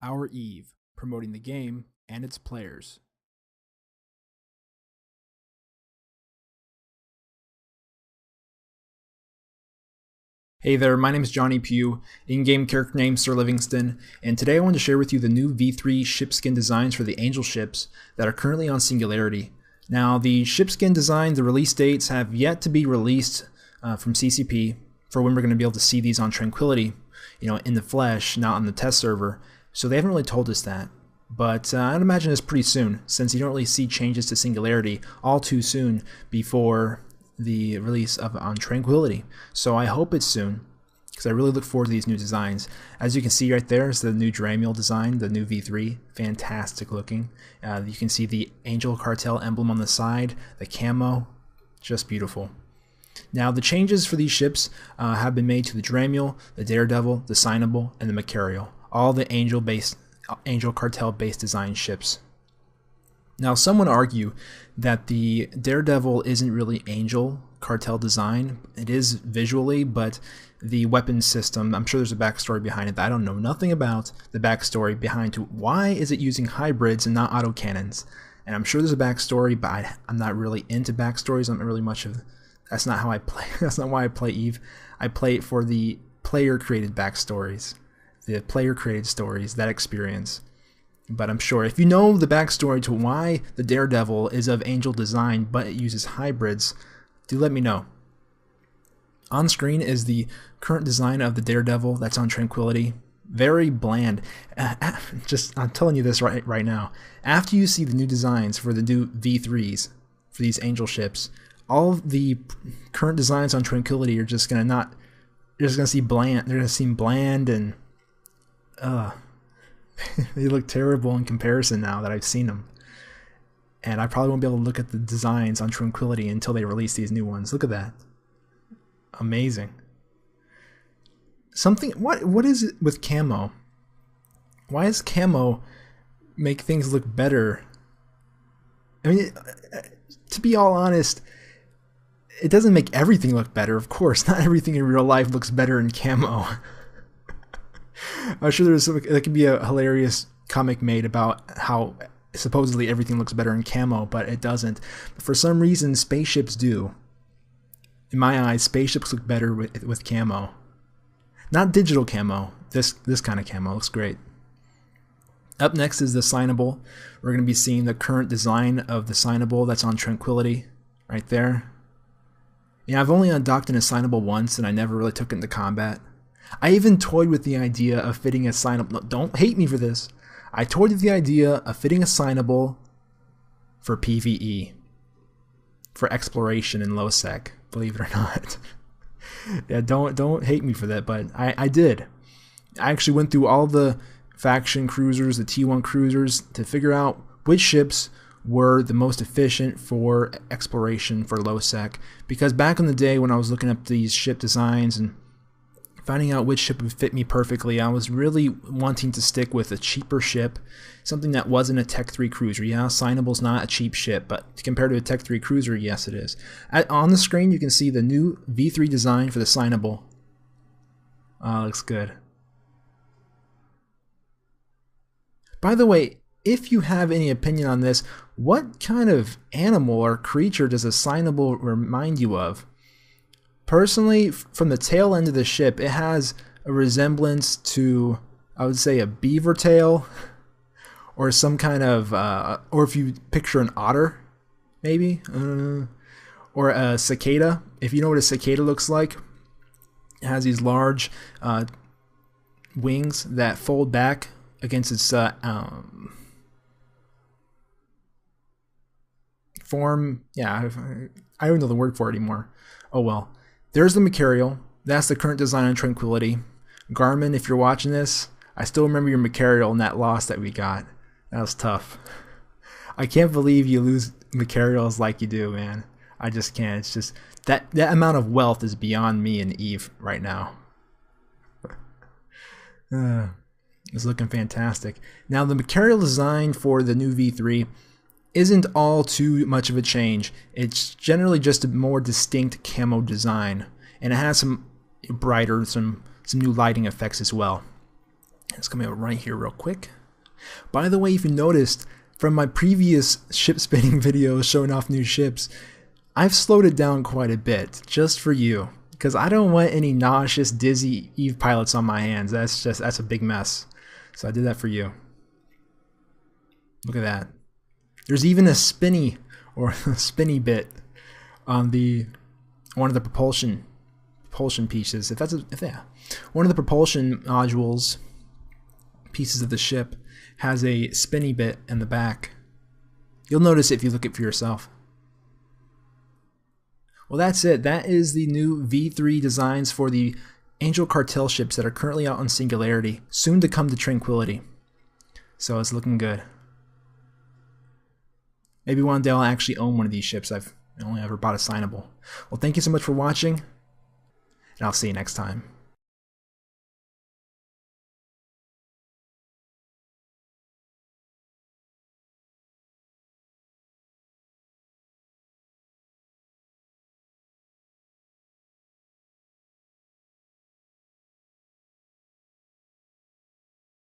Our Eve, promoting the game and its players. Hey there, my name is Johnny Pugh, in-game character name Sir Livingston, and today I want to share with you the new V3 ship skin designs for the Angel ships that are currently on Singularity. Now, the ship skin design, the release dates have yet to be released from CCP for when we're going to be able to see these on Tranquility, in the flesh, not on the test server. So they haven't really told us that. But I'd imagine it's pretty soon, since you don't really see changes to Singularity all too soon before the release of on Tranquility. So I hope it's soon, because I really look forward to these new designs. As you can see right there is the new Dramiel design, the new V3, fantastic looking. You can see the Angel Cartel emblem on the side, the camo, just beautiful. Now the changes for these ships have been made to the Dramiel, the Daredevil, the Signable, and the Macarial, all the Angel Cartel based design ships. Now, some would argue that the Daredevil isn't really Angel Cartel design. It is visually, but the weapon system, I'm sure there's a backstory behind it that I don't know nothing about the backstory behind to why is it using hybrids and not autocannons. And I'm sure there's a backstory, but I'm not really into backstories. I'm not really much of, that's not how I play. That's not why I play Eve. I play it for the player created backstories, the player created stories, that experience. But I'm sure if you know the backstory to why the Daredevil is of Angel design but it uses hybrids, do let me know. On screen is the current design of the Daredevil that's on Tranquility. Very bland. I'm telling you this right now. After you see the new designs for the new V3s for these Angel ships, all of the current designs on Tranquility are just gonna seem bland. They're gonna seem bland and they look terrible in comparison now that I've seen them. And I probably won't be able to look at the designs on Tranquility until they release these new ones. Look at that. Amazing. What is it with camo? Why does camo make things look better? I mean, to be all honest, it doesn't make everything look better, of course. Not everything in real life looks better in camo. I'm sure there could be a hilarious comic made about how supposedly everything looks better in camo, but it doesn't. But for some reason, spaceships do. In my eyes, spaceships look better with camo. Not digital camo. This kind of camo looks great. Up next is the Signable. We're going to be seeing the current design of the Signable that's on Tranquility, right there. Yeah, I've only undocked an Assignable once, and I never really took it into combat. I even toyed with the idea of fitting a Signable. No, don't hate me for this. I toyed with the idea of fitting a Signable for PvE, for exploration in low sec. Believe it or not. Yeah, don't hate me for that, but I did. I actually went through all the faction cruisers, the T1 cruisers, to figure out which ships were the most efficient for exploration for low sec. Because back in the day when I was looking up these ship designs and finding out which ship would fit me perfectly, I was really wanting to stick with a cheaper ship, something that wasn't a Tech 3 cruiser. Yeah, Signable's not a cheap ship, but compared to a Tech 3 cruiser, yes it is. On the screen you can see the new V3 design for the Signable. Looks good. By the way, if you have any opinion on this, what kind of animal or creature does a Signable remind you of? Personally, from the tail end of the ship, it has a resemblance to, I would say, a beaver tail, or some kind of, or if you picture an otter, maybe, or a cicada. If you know what a cicada looks like, it has these large wings that fold back against its form. Yeah, I don't know the word for it anymore. Oh well. There's the Macarial. That's the current design on Tranquility. Garmin, if you're watching this, I still remember your Macarial and that loss that we got. That was tough. I can't believe you lose Macarials like you do, man. I just can't. It's just that amount of wealth is beyond me and Eve right now. It's looking fantastic. Now the Macarial design for the new V3 isn't all too much of a change. It's generally just a more distinct camo design, and it has some brighter, some new lighting effects as well. It's coming out right here real quick. By the way, if you noticed from my previous ship spinning videos showing off new ships, I've slowed it down quite a bit just for you, because I don't want any nauseous, dizzy Eve pilots on my hands. That's a big mess. So I did that for you. Look at that. There's even a spinny bit on one of the propulsion pieces. One of the propulsion modules pieces of the ship has a spinny bit in the back. You'll notice it if you look it for yourself. Well, that's it. That is the new V3 designs for the Angel Cartel ships that are currently out on Singularity, soon to come to Tranquility. So it's looking good. Maybe one day I'll actually own one of these ships. I've only ever bought a signable. Well, thank you so much for watching, and I'll see you next time.